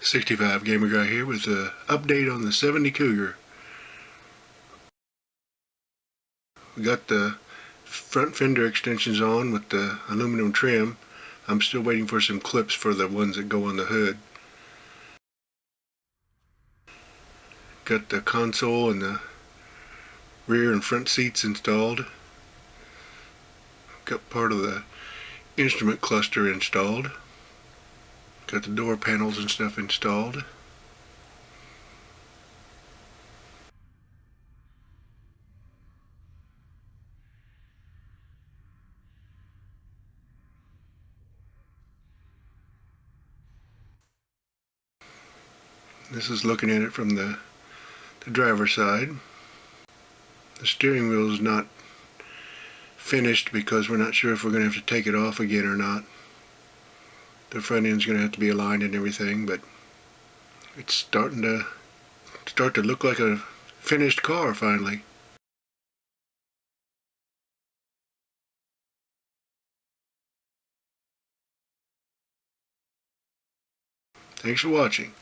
65 Gamer Guy here with an update on the 70 Cougar. We got the front fender extensions on with the aluminum trim. I'm still waiting for some clips for the ones that go on the hood. Got the console and the rear and front seats installed. Got part of the instrument cluster installed. Got the door panels and stuff installed. This is looking at it from the driver's side. The steering wheel is not finished because we're not sure if we're going to have to take it off again or not. The front end's going to have to be aligned and everything, but it's starting to look like a finished car finally. Thanks for watching.